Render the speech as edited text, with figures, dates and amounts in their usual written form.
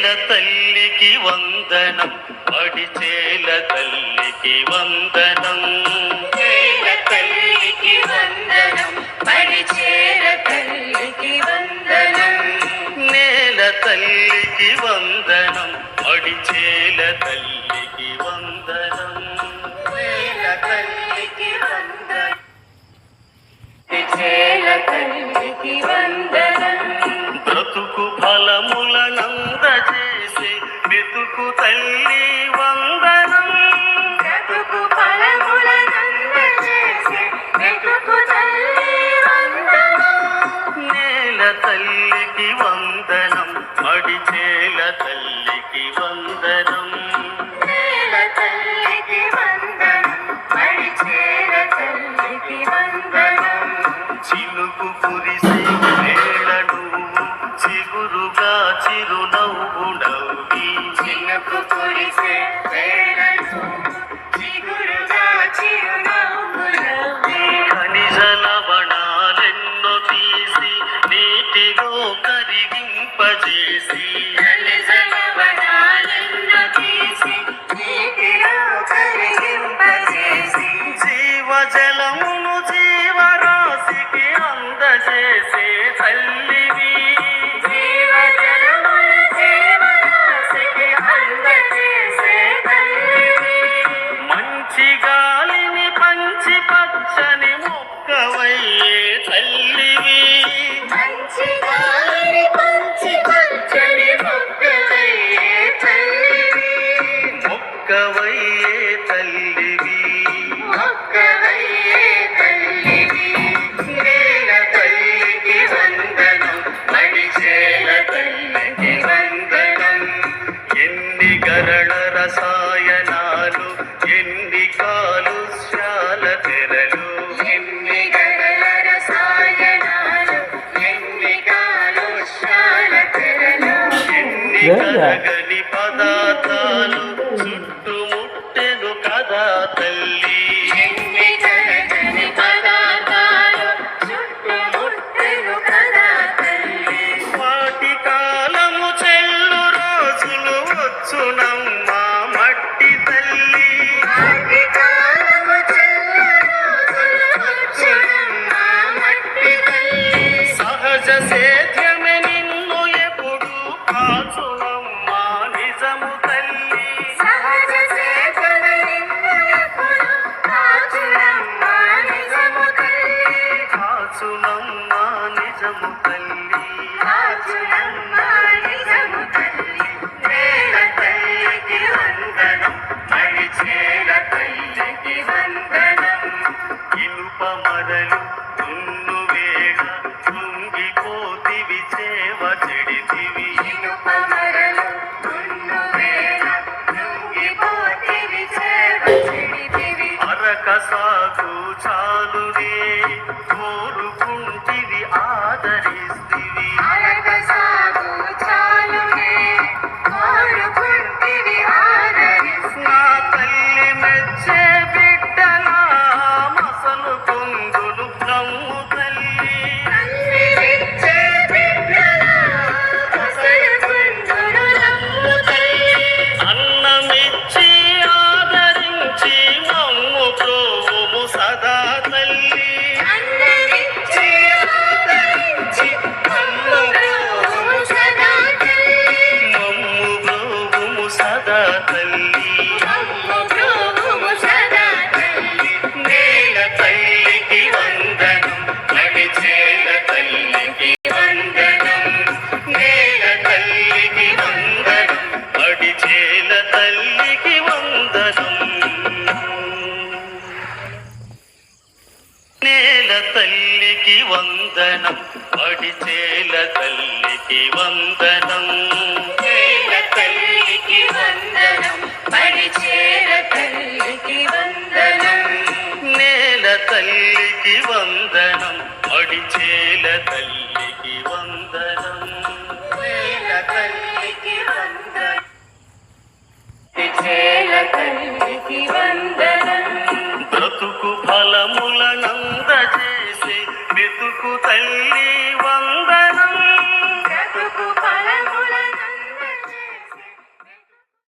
తల్లికి వందనం పడిచేల తల్లికి వందనం నేల తల్లికి వందనం పడిచేల తల్లికి వందనం నేల తల్లికి వందనం పడిచేల తల్లికి వందనం నేల తల్లికి వందనం పడిచేల తల్లికి వందనం బ్రతుకు ఫలములనందజేసే మెతుకు తల్లి వందనం బ్రతుకు ఫలములనందజేసే మెతుకు తల్లి వందనం నేల తల్లికి వందనం పడిచేల తల్లికి వందనం నేల తల్లికి వందనం పడిచేల తల్లికి వందనం చిలుకు కురిసే వేళ నువ్వు చిగురుగా చిరునవ్వు నవ్వి చినుకు కురిసే వేళలో చిగురుగా చిరునవ్వు నవ్వి ఖనిజ లవణాలెన్నో తీసి నీటిలో కరిగింపజేసి ఖనిజ లవణాలెన్నో తీసి నీటిలో కరిగింపజేసి జీవజలమును జీవరాశికి అందజేసే తల్లివి జీవజలమును జీవరాశికి అందజేసే తల్లివి మంచి గాలిని పంచి పచ్చని మొక్కవయ్యే తల్లివి మంచి గాలిని పంచి పచ్చని మొక్కవయ్యే తల్లివి మొక్కవయ్యే తల్లివి మొక్కవయ్యే తల్లివి నేల తల్లికి వందనం పడిచేల తల్లికి వందనం ఎన్ని గరళ రసాయనాలు ఎన్ని కాలుష్యాల తెరలు ఎన్ని గడల రసాయనాలు ఎన్ని కాలుష్యాల తెరలు ఎన్ని కరగని పదార్థాలు చుట్టుముట్టెను కదా తల్లి ఎన్ని కరగని పదార్థాలు చుట్టుముట్టెను కదా తల్లి వాటి కాలము చెల్లు రోజులు వచ్చునమ్మా మట్టి తల్లి ఆది కాలము చెల్లు రోజులు వచ్చునమ్మా మట్టి తల్లి సహజ సేద్యమే నిన్ను ఎప్పుడు కాచునమ్మా నిజము తల్లి సహజ సేకరణ నిన్ను ఎప్పుడు కాచునమ్మా నిజము తల్లి కాచునమ్మా నిజము తల్లి కాచునమ్మా నిజము తల్లి నేల తల్లికి వందనం పడిచేల తల్లికి వందనం ఇనుప మరలు తున్ను వేళ కృంగిపోతివి చేవ చెడితివి ఇనుప మరలు తున్ను వేళ కృంగిపోతివి చేవ చెడితివి అరక సాగు చాలునే కోరుకుంటివి ఆదరిస్తివి అరగ సాగు చాలునే కోరుకుంటివి ఆదరిస్తి నా తల్లి మెచ్చే బిడ్డలా మసలు పొందులు నమ్ము తల్లి తల్లినిచ్చే బిడ్డలా అసలు కుందులు నమ్ము తల్లి అన్నమిచ్చి ఆదరించి మమ్ము ప్రోము సదా తల్లి అన్నమిచ్చి ఆదరించి మమ్ము బ్రోవుము సదా తల్లి మమ్ము ప్రోము సదా తల్లి మమ్ము బ్రోవుము సదా తల్లి నేల తల్లికి వందనం నడిచేల తల్లికి వందనం నేల తల్లికి వందనం నడిచేల తల్లికి వందనం నేల తల్లికి వందనం పడిచేల తల్లికి వందనం నేల తల్లికి వందనం పడిచేల తల్లికి వందనం నేల తల్లికి వందనం పడిచేల తల్లికి వందనం నేల తల్లికి వందనం పడిచేల తల్లికి వందనం బ్రతుకు ఫలములనందజేసే మెతుకు తల్లి